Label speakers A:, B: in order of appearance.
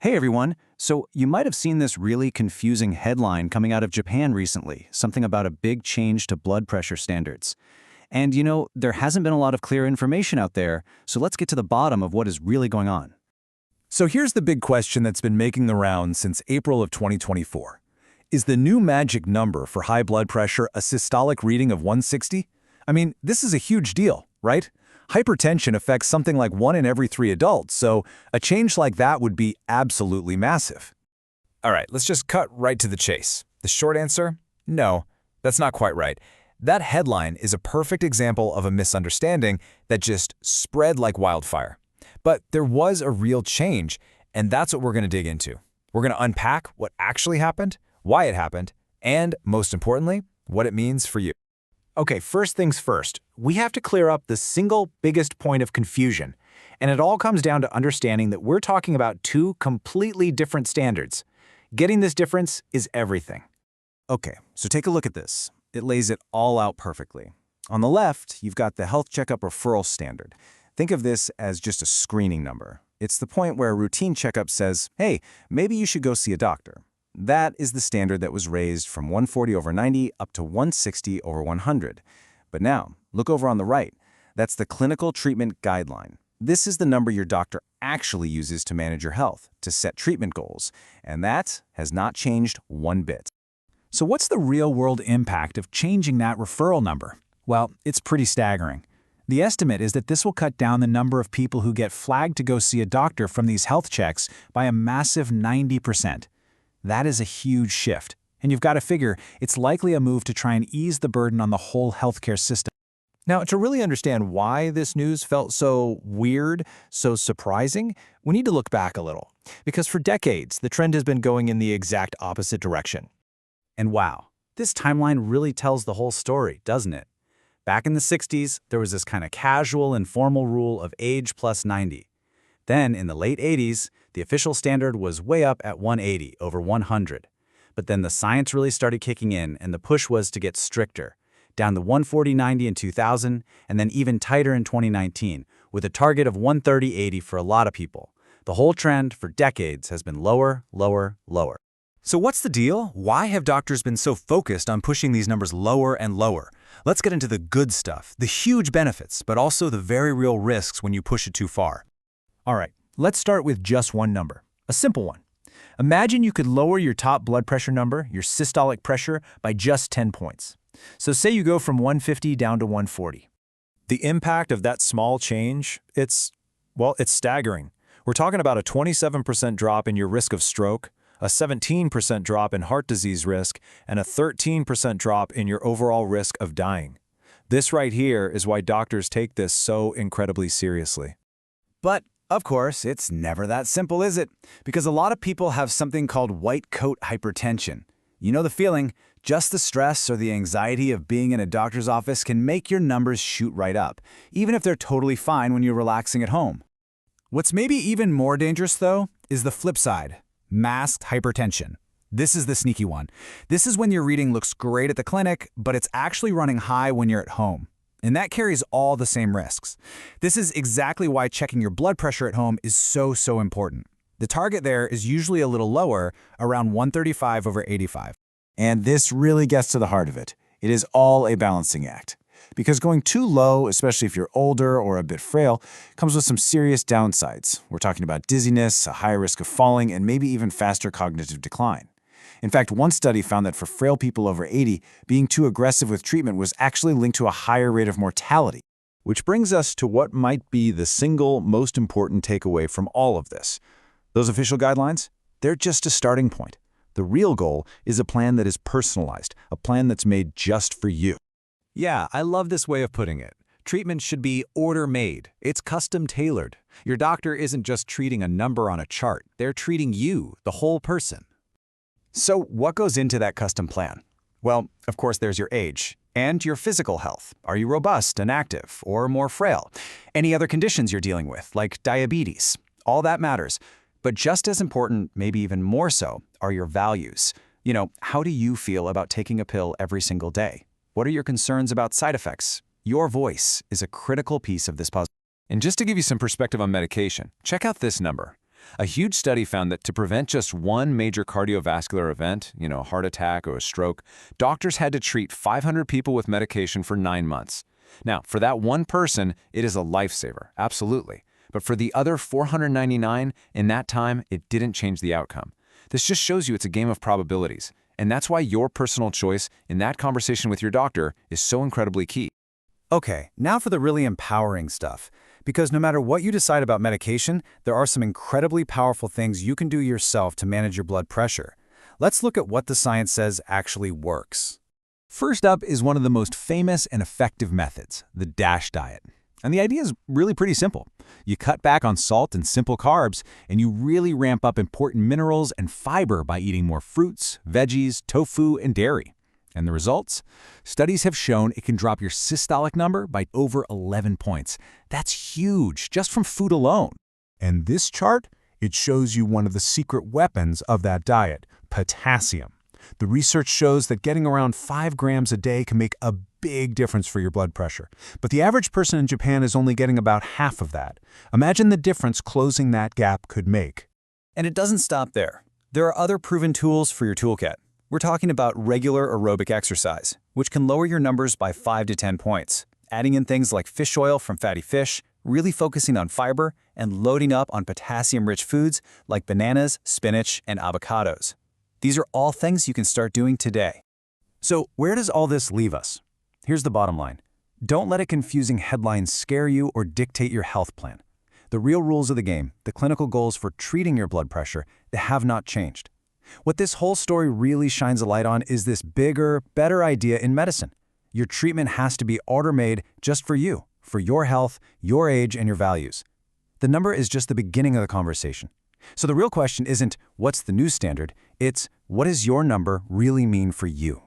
A: Hey everyone! So, you might have seen this really confusing headline coming out of Japan recently, something about a big change to blood pressure standards. And there hasn't been a lot of clear information out there, so let's get to the bottom of what is really going on.
B: So here's the big question that's been making the rounds since April of 2024. Is the new magic number for high blood pressure a systolic reading of 160? I mean, this is a huge deal, right? Hypertension affects something like 1 in every 3 adults, so a change like that would be absolutely massive. All right, let's just cut right to the chase. The short answer? No, that's not quite right. That headline is a perfect example of a misunderstanding that just spread like wildfire. But there was a real change, and that's what we're going to dig into. We're going to unpack what actually happened, why it happened, and, most importantly, what it means for you.
C: Okay, first things first, we have to clear up the single biggest point of confusion. And it all comes down to understanding that we're talking about two completely different standards. Getting this difference is everything.
A: Okay, so take a look at this. It lays it all out perfectly. On the left, you've got the health checkup referral standard. Think of this as just a screening number. It's the point where a routine checkup says, hey, maybe you should go see a doctor. That is the standard that was raised from 140/90 up to 160/100. But now, look over on the right. That's the clinical treatment guideline. This is the number your doctor actually uses to manage your health, to set treatment goals. And that has not changed one bit.
C: So what's the real-world impact of changing that referral number? Well, it's pretty staggering. The estimate is that this will cut down the number of people who get flagged to go see a doctor from these health checks by a massive 90%. That is a huge shift. And you've got to figure it's likely a move to try and ease the burden on the whole healthcare system.
B: Now, to really understand why this news felt so weird, so surprising, we need to look back a little. Because for decades, the trend has been going in the exact opposite direction.
A: And wow, this timeline really tells the whole story, doesn't it? Back in the 60s, there was this kind of casual, informal rule of age plus 90. Then, in the late 80s, the official standard was way up at 180/100. But then the science really started kicking in, and the push was to get stricter, down to 140/90 in 2000, and then even tighter in 2019, with a target of 130/80 for a lot of people. The whole trend for decades has been lower, lower, lower.
B: So what's the deal? Why have doctors been so focused on pushing these numbers lower and lower? Let's get into the good stuff, the huge benefits, but also the very real risks when you push it too far.
C: All right, let's start with just one number, a simple one. Imagine you could lower your top blood pressure number, your systolic pressure, by just 10 points. So say you go from 150 down to 140.
B: The impact of that small change, it's staggering. We're talking about a 27% drop in your risk of stroke, a 17% drop in heart disease risk, and a 13% drop in your overall risk of dying. This right here is why doctors take this so incredibly seriously.
A: But, of course, it's never that simple, is it? Because a lot of people have something called white coat hypertension. You know the feeling, just the stress or the anxiety of being in a doctor's office can make your numbers shoot right up, even if they're totally fine when you're relaxing at home. What's maybe even more dangerous, though, is the flip side. Masked hypertension. This is the sneaky one. This is when your reading looks great at the clinic, but it's actually running high when you're at home. And that carries all the same risks. This is exactly why checking your blood pressure at home is so important. The target there is usually a little lower, around 135/85. And this really gets to the heart of it. It is all a balancing act. Because going too low, especially if you're older or a bit frail, comes with some serious downsides. We're talking about dizziness, a higher risk of falling, and maybe even faster cognitive decline. In fact, one study found that for frail people over 80, being too aggressive with treatment was actually linked to a higher rate of mortality.
B: Which brings us to what might be the single most important takeaway from all of this. Those official guidelines? They're just a starting point. The real goal is a plan that is personalized, a plan that's made just for you.
A: Yeah, I love this way of putting it. Treatment should be order-made. It's custom-tailored. Your doctor isn't just treating a number on a chart. They're treating you, the whole person. So what goes into that custom plan? Well, of course, there's your age and your physical health. Are you robust and active or more frail? Any other conditions you're dealing with, like diabetes? All that matters. But just as important, maybe even more so, are your values. How do you feel about taking a pill every single day? What are your concerns about side effects? Your voice is a critical piece of this puzzle.
B: And just to give you some perspective on medication, check out this number. A huge study found that to prevent just one major cardiovascular event, a heart attack or a stroke, doctors had to treat 500 people with medication for 9 months. Now, for that one person, it is a lifesaver, absolutely. But for the other 499, in that time, it didn't change the outcome. This just shows you it's a game of probabilities. And that's why your personal choice in that conversation with your doctor is so incredibly key.
A: Okay, now for the really empowering stuff. Because no matter what you decide about medication, there are some incredibly powerful things you can do yourself to manage your blood pressure. Let's look at what the science says actually works.
C: First up is one of the most famous and effective methods, the DASH diet. And the idea is really pretty simple. You cut back on salt and simple carbs, and you really ramp up important minerals and fiber by eating more fruits, veggies, tofu, and dairy. And the results? Studies have shown it can drop your systolic number by over 11 points. That's huge, just from food alone.
D: And this chart, it shows you one of the secret weapons of that diet, potassium. The research shows that getting around 5 grams a day can make a big difference for your blood pressure. But the average person in Japan is only getting about half of that. Imagine the difference closing that gap could make.
A: And it doesn't stop there. There are other proven tools for your toolkit. We're talking about regular aerobic exercise, which can lower your numbers by 5 to 10 points. Adding in things like fish oil from fatty fish, really focusing on fiber, and loading up on potassium-rich foods like bananas, spinach, and avocados. These are all things you can start doing today. So where does all this leave us? Here's the bottom line. Don't let a confusing headline scare you or dictate your health plan. The real rules of the game, the clinical goals for treating your blood pressure, they have not changed. What this whole story really shines a light on is this bigger, better idea in medicine. Your treatment has to be order-made just for you, for your health, your age, and your values. The number is just the beginning of the conversation. So the real question isn't, what's the new standard? It's, what does your number really mean for you?